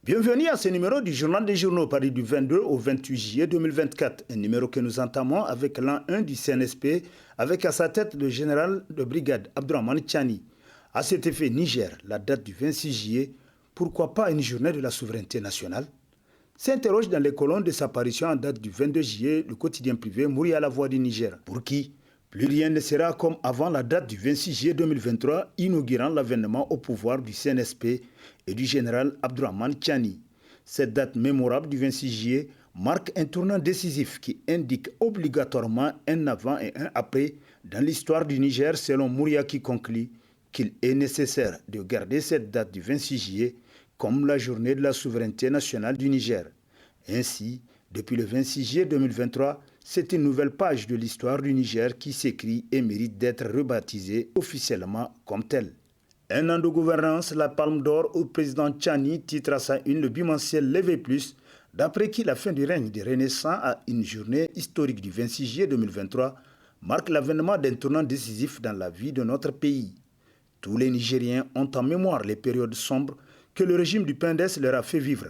Bienvenue à ce numéro du Journal des Journaux paru du 22 au 28 juillet 2024, un numéro que nous entamons avec l'an 1 du CNSP, avec à sa tête le général de brigade Abdourahmane Tchani. À cet effet, Niger, la date du 26 juillet, pourquoi pas une journée de la souveraineté nationale? S'interroge dans les colonnes de sa parution en date du 22 juillet le quotidien privé Mouri à la voix du Niger, pour qui plus rien ne sera comme avant la date du 26 juillet 2023, inaugurant l'avènement au pouvoir du CNSP et du général Abdourahmane Tchani. Cette date mémorable du 26 juillet marque un tournant décisif qui indique obligatoirement un avant et un après dans l'histoire du Niger, selon Mouria qui conclut qu'il est nécessaire de garder cette date du 26 juillet comme la journée de la souveraineté nationale du Niger. Ainsi, depuis le 26 juillet 2023, c'est une nouvelle page de l'histoire du Niger qui s'écrit et mérite d'être rebaptisée officiellement comme telle. Un an de gouvernance, la Palme d'Or au président Tchani titre à sa une le bimensuel Levé Plus, d'après qui la fin du règne des Renaissants à une journée historique du 26 juillet 2023 marque l'avènement d'un tournant décisif dans la vie de notre pays. Tous les Nigériens ont en mémoire les périodes sombres que le régime du PNDES leur a fait vivre.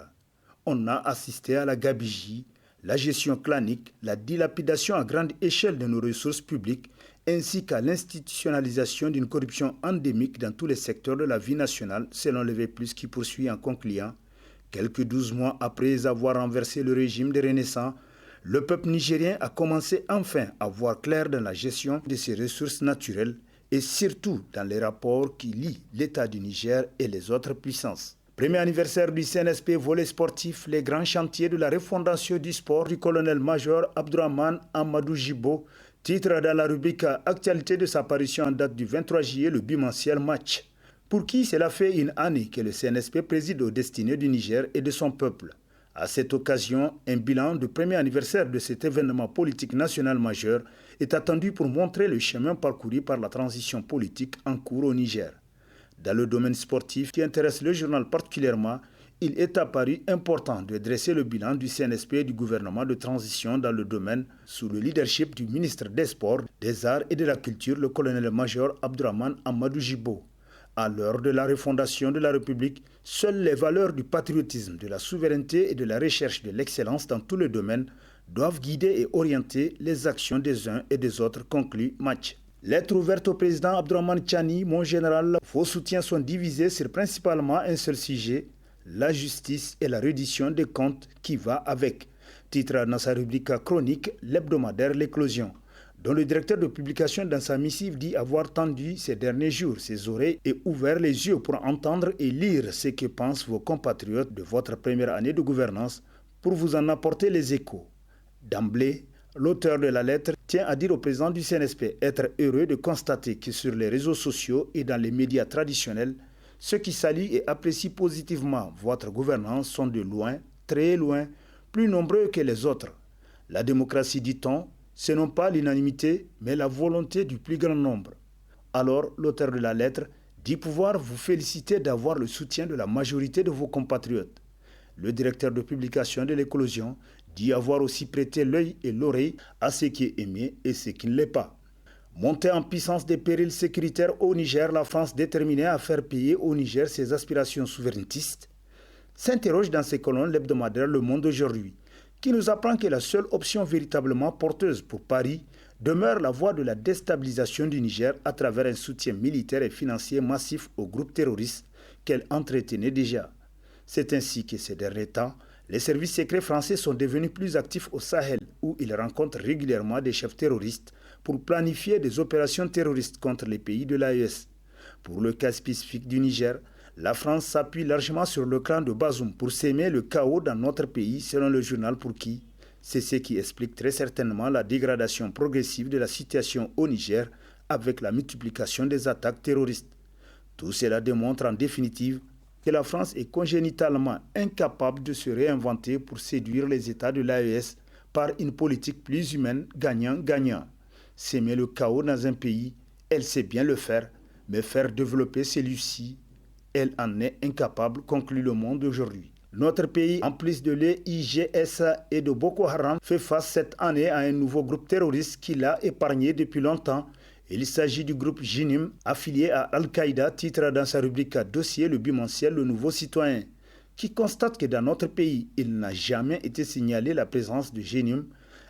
On a assisté à la gabegie, la gestion clanique, la dilapidation à grande échelle de nos ressources publiques, ainsi qu'à l'institutionnalisation d'une corruption endémique dans tous les secteurs de la vie nationale, selon Levé Plus qui poursuit en concluant. Quelques 12 mois après avoir renversé le régime des Renaissants, le peuple nigérien a commencé enfin à voir clair dans la gestion de ses ressources naturelles et surtout dans les rapports qui lient l'État du Niger et les autres puissances. Premier anniversaire du CNSP volet sportif, les grands chantiers de la refondation du sport du colonel-major Abdourahmane Amadou Jibo, titre dans la rubrique Actualité de sa parution en date du 23 juillet, le bimensuel Match. Pour qui cela fait une année que le CNSP préside aux destinées du Niger et de son peuple. À cette occasion, un bilan du premier anniversaire de cet événement politique national majeur est attendu pour montrer le chemin parcouru par la transition politique en cours au Niger. Dans le domaine sportif qui intéresse le journal particulièrement, il est apparu important de dresser le bilan du CNSP et du gouvernement de transition dans le domaine sous le leadership du ministre des Sports, des Arts et de la Culture, le colonel-major Abdourahmane Amadou Jibo. À l'heure de la refondation de la République, seules les valeurs du patriotisme, de la souveraineté et de la recherche de l'excellence dans tous les domaines doivent guider et orienter les actions des uns et des autres, conclut Match. Lettre ouverte au président Abdourahmane Tchani, mon général, vos soutiens sont divisés sur principalement un seul sujet, la justice et la reddition des comptes qui va avec. Titre dans sa rubrique chronique, l'hebdomadaire L'éclosion, dont le directeur de publication dans sa missive dit avoir tendu ces derniers jours ses oreilles et ouvert les yeux pour entendre et lire ce que pensent vos compatriotes de votre première année de gouvernance pour vous en apporter les échos. D'emblée, l'auteur de la lettre tient à dire au président du CNSP être heureux de constater que sur les réseaux sociaux et dans les médias traditionnels, ceux qui saluent et apprécient positivement votre gouvernance sont de loin, très loin, plus nombreux que les autres. La démocratie, dit-on, ce n'est pas l'unanimité, mais la volonté du plus grand nombre. Alors, l'auteur de la lettre dit pouvoir vous féliciter d'avoir le soutien de la majorité de vos compatriotes. Le directeur de publication de l'éclosion dit avoir aussi prêté l'œil et l'oreille à ce qui est aimé et ce qui ne l'est pas. Montée en puissance des périls sécuritaires au Niger, la France déterminée à faire payer au Niger ses aspirations souverainistes, s'interroge dans ses colonnes l'hebdomadaire Le Monde aujourd'hui, qui nous apprend que la seule option véritablement porteuse pour Paris demeure la voie de la déstabilisation du Niger à travers un soutien militaire et financier massif aux groupes terroristes qu'elle entretenait déjà. C'est ainsi que ces derniers temps, les services secrets français sont devenus plus actifs au Sahel, où ils rencontrent régulièrement des chefs terroristes pour planifier des opérations terroristes contre les pays de l'AES. Pour le cas spécifique du Niger, la France s'appuie largement sur le clan de Bazoum pour s'aimer le chaos dans notre pays, selon le journal pour qui. C'est ce qui explique très certainement la dégradation progressive de la situation au Niger avec la multiplication des attaques terroristes. Tout cela démontre en définitive que la France est congénitalement incapable de se réinventer pour séduire les États de l'AES par une politique plus humaine gagnant-gagnant. S'aimer le chaos dans un pays, elle sait bien le faire, mais faire développer celui-ci, elle en est incapable, conclut Le Monde aujourd'hui. Notre pays, en plus de l'IGS et de Boko Haram, fait face cette année à un nouveau groupe terroriste qui l'a épargné depuis longtemps. Il s'agit du groupe Jinim, affilié à Al-Qaïda, titre dans sa rubrique Dossier le bimensuel Le Nouveau Citoyen. qui constate que dans notre pays, il n'a jamais été signalé la présence de géniums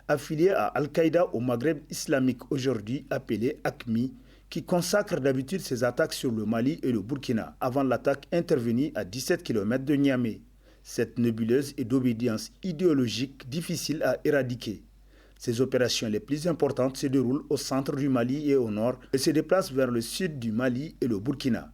affiliés à Al-Qaïda au Maghreb islamique, aujourd'hui appelé AQMI, qui consacre d'habitude ses attaques sur le Mali et le Burkina avant l'attaque intervenue à 17 km de Niamey. Cette nébuleuse est d'obédience idéologique difficile à éradiquer. Ces opérations les plus importantes se déroulent au centre du Mali et au nord et se déplacent vers le sud du Mali et le Burkina.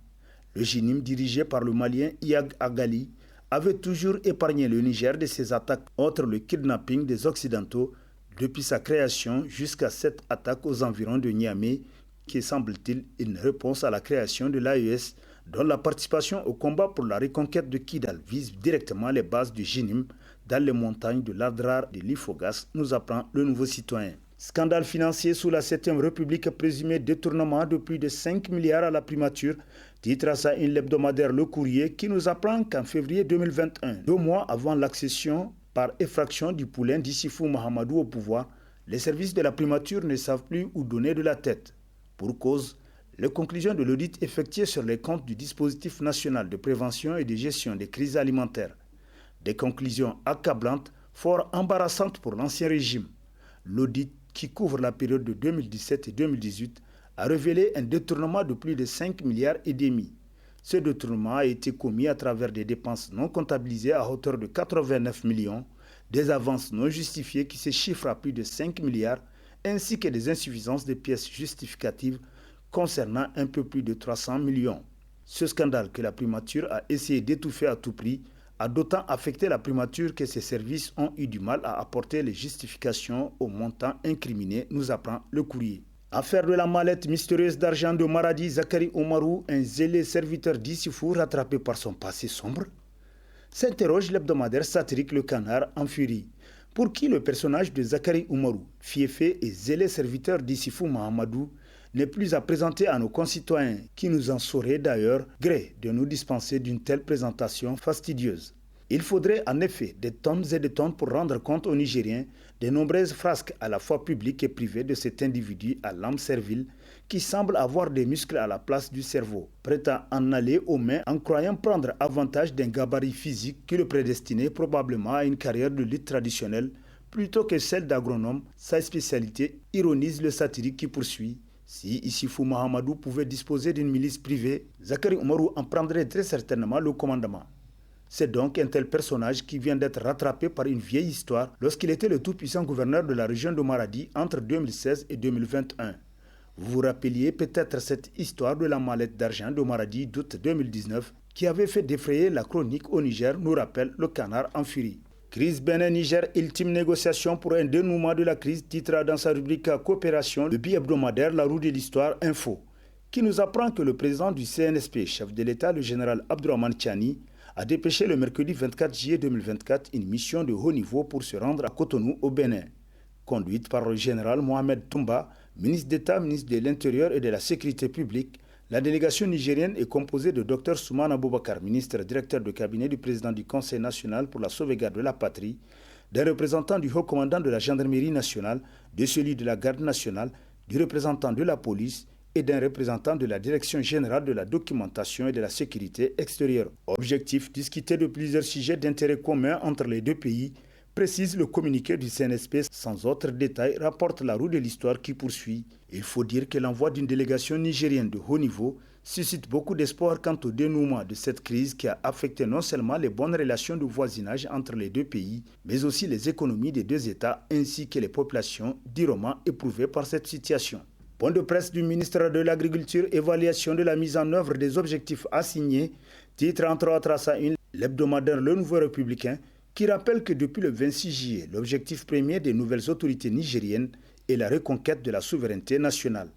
Le GINIM, dirigé par le Malien Iyad Agali, avait toujours épargné le Niger de ses attaques contre le kidnapping des Occidentaux depuis sa création jusqu'à cette attaque aux environs de Niamey qui est, semble-t-il, une réponse à la création de l'AES dont la participation au combat pour la reconquête de Kidal vise directement les bases du GINIM dans les montagnes de l'Adrar de l'Ifogas, nous apprend le Nouveau Citoyen. Scandale financier sous la 7e République, présumé détournement de plus de 5 milliards à la primature, titre à ça une l'hebdomadaire Le Courrier qui nous apprend qu'en février 2021, 2 mois avant l'accession par effraction du poulain d'Issifou Mahamadou au pouvoir, les services de la primature ne savent plus où donner de la tête. Pour cause, les conclusions de l'audit effectué sur les comptes du dispositif national de prévention et de gestion des crises alimentaires. Des conclusions accablantes, fort embarrassantes pour l'ancien régime. L'audit, qui couvre la période de 2017 et 2018, a révélé un détournement de plus de 5 milliards et demi. Ce détournement a été commis à travers des dépenses non comptabilisées à hauteur de 89 millions, des avances non justifiées qui se chiffrent à plus de 5 milliards, ainsi que des insuffisances de pièces justificatives concernant un peu plus de 300 millions. Ce scandale que la primature a essayé d'étouffer à tout prix a d'autant affecté la primature que ses services ont eu du mal à apporter les justifications au montant incriminé, nous apprend Le Courrier. Affaire de la mallette mystérieuse d'argent de Maradi, Zakari Oumarou, un zélé serviteur d'Issifou rattrapé par son passé sombre, s'interroge l'hebdomadaire satirique Le Canard en furie. Pour qui le personnage de Zakari Oumarou, fiefé et zélé serviteur d'Issifou Mahamadou, n'est plus à présenter à nos concitoyens, qui nous en sauraient d'ailleurs gré de nous dispenser d'une telle présentation fastidieuse. Il faudrait en effet des tonnes et des tonnes pour rendre compte aux Nigériens des nombreuses frasques à la fois publiques et privées de cet individu à l'âme servile qui semble avoir des muscles à la place du cerveau, prêt à en aller aux mains en croyant prendre avantage d'un gabarit physique qui le prédestinait probablement à une carrière de lutte traditionnelle plutôt que celle d'agronome, sa spécialité, ironise le satirique qui poursuit. Si Issifou Mahamadou pouvait disposer d'une milice privée, Zakari Oumarou en prendrait très certainement le commandement. C'est donc un tel personnage qui vient d'être rattrapé par une vieille histoire lorsqu'il était le tout-puissant gouverneur de la région de Maradi entre 2016 et 2021. Vous vous rappeliez peut-être cette histoire de la mallette d'argent de Maradi d'août 2019 qui avait fait défrayer la chronique au Niger, nous rappelle Le Canard en furie. Crise Bénin-Niger, ultime négociation pour un dénouement de la crise, titre dans sa rubrique Coopération, le bi-hebdomadaire La Roue de l'Histoire Info, qui nous apprend que le président du CNSP, chef de l'État, le général Abdourahmane Tiani, a dépêché le mercredi 24 juillet 2024 une mission de haut niveau pour se rendre à Cotonou au Bénin. Conduite par le général Mohamed Toumba, ministre d'État, ministre de l'Intérieur et de la Sécurité publique, la délégation nigérienne est composée de Dr Souman Aboubakar, ministre directeur de cabinet du président du Conseil national pour la sauvegarde de la patrie, d'un représentant du haut commandant de la gendarmerie nationale, de celui de la garde nationale, du représentant de la police et d'un représentant de la Direction générale de la documentation et de la sécurité extérieure. Objectif, discuter de plusieurs sujets d'intérêt commun entre les deux pays, précise le communiqué du CNSP sans autre détail, rapporte La Roue de l'Histoire qui poursuit. Il faut dire que l'envoi d'une délégation nigérienne de haut niveau suscite beaucoup d'espoir quant au dénouement de cette crise qui a affecté non seulement les bonnes relations de voisinage entre les deux pays, mais aussi les économies des deux États ainsi que les populations durement éprouvées par cette situation. Point de presse du ministre de l'Agriculture, évaluation de la mise en œuvre des objectifs assignés, titre entre autres à sa une, l'hebdomadaire Le Nouveau Républicain, qui rappelle que depuis le 26 juillet, l'objectif premier des nouvelles autorités nigériennes est la reconquête de la souveraineté nationale.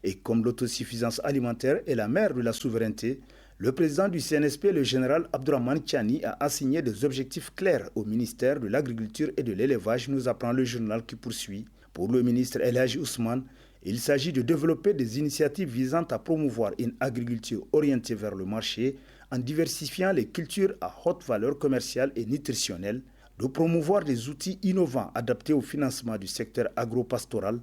Et comme l'autosuffisance alimentaire est la mère de la souveraineté, le président du CNSP, le général Abdourahmane Tiani, a assigné des objectifs clairs au ministère de l'Agriculture et de l'Élevage, nous apprend le journal qui poursuit. Pour le ministre El Hadji Ousmane, il s'agit de développer des initiatives visant à promouvoir une agriculture orientée vers le marché en diversifiant les cultures à haute valeur commerciale et nutritionnelle, de promouvoir des outils innovants adaptés au financement du secteur agropastoral,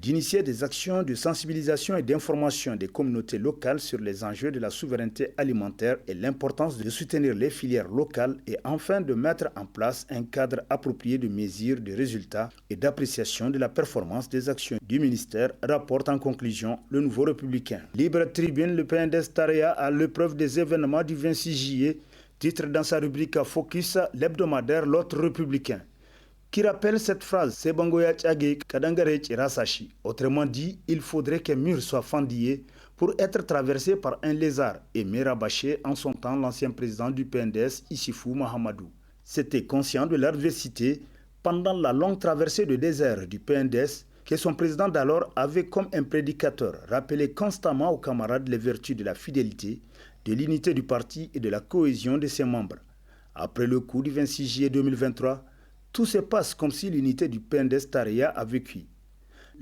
d'initier des actions de sensibilisation et d'information des communautés locales sur les enjeux de la souveraineté alimentaire et l'importance de soutenir les filières locales et enfin de mettre en place un cadre approprié de mesure de résultats et d'appréciation de la performance des actions du ministère, rapporte en conclusion le Nouveau Républicain. Libre Tribune, le PNDS Tareya à l'épreuve des événements du 26 juillet, titre dans sa rubrique Focus, l'hebdomadaire L'autre républicain, qui rappelle cette phrase, c'est Bangoya Tchage Kadangare Chirasashi. Autrement dit, il faudrait qu'un mur soit fendillé pour être traversé par un lézard, et rabâché en son temps l'ancien président du PNDS, Issifou Mahamadou. C'était conscient de l'adversité pendant la longue traversée de désert du PNDS que son président d'alors avait comme un prédicateur rappelé constamment aux camarades les vertus de la fidélité, de l'unité du parti et de la cohésion de ses membres. Après le coup du 26 juillet 2023, tout se passe comme si l'unité du PNDS Tareya avait cuit.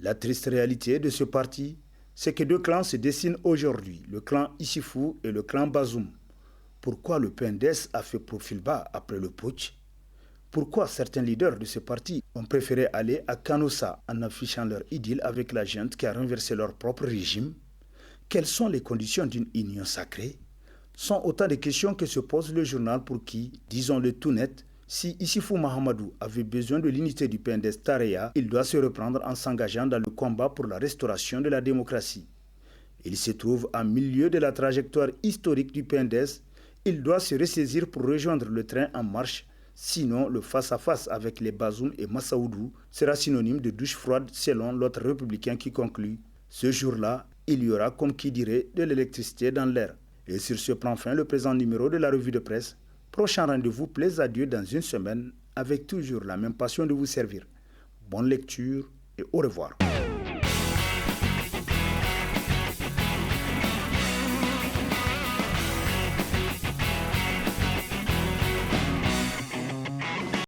La triste réalité de ce parti, c'est que deux clans se dessinent aujourd'hui, le clan Issifou et le clan Bazoum. Pourquoi le PNDS a fait profil bas après le putsch? Pourquoi certains leaders de ce parti ont préféré aller à Canossa en affichant leur idylle avec la junte qui a renversé leur propre régime? Quelles sont les conditions d'une union sacrée? Sont autant de questions que se pose le journal pour qui, disons-le tout net, si Issifou Mahamadou avait besoin de l'unité du PNDS Tareya, il doit se reprendre en s'engageant dans le combat pour la restauration de la démocratie. Il se trouve en milieu de la trajectoire historique du PNDS. Il doit se ressaisir pour rejoindre le train en marche. Sinon, le face-à-face avec les Bazoum et Massaoudou sera synonyme de douche froide selon l'autre républicain qui conclut. Ce jour-là, il y aura, comme qui dirait, de l'électricité dans l'air. Et sur ce prend fin le présent numéro de la revue de presse. Prochain rendez-vous, plaise à Dieu dans une semaine, avec toujours la même passion de vous servir. Bonne lecture et au revoir.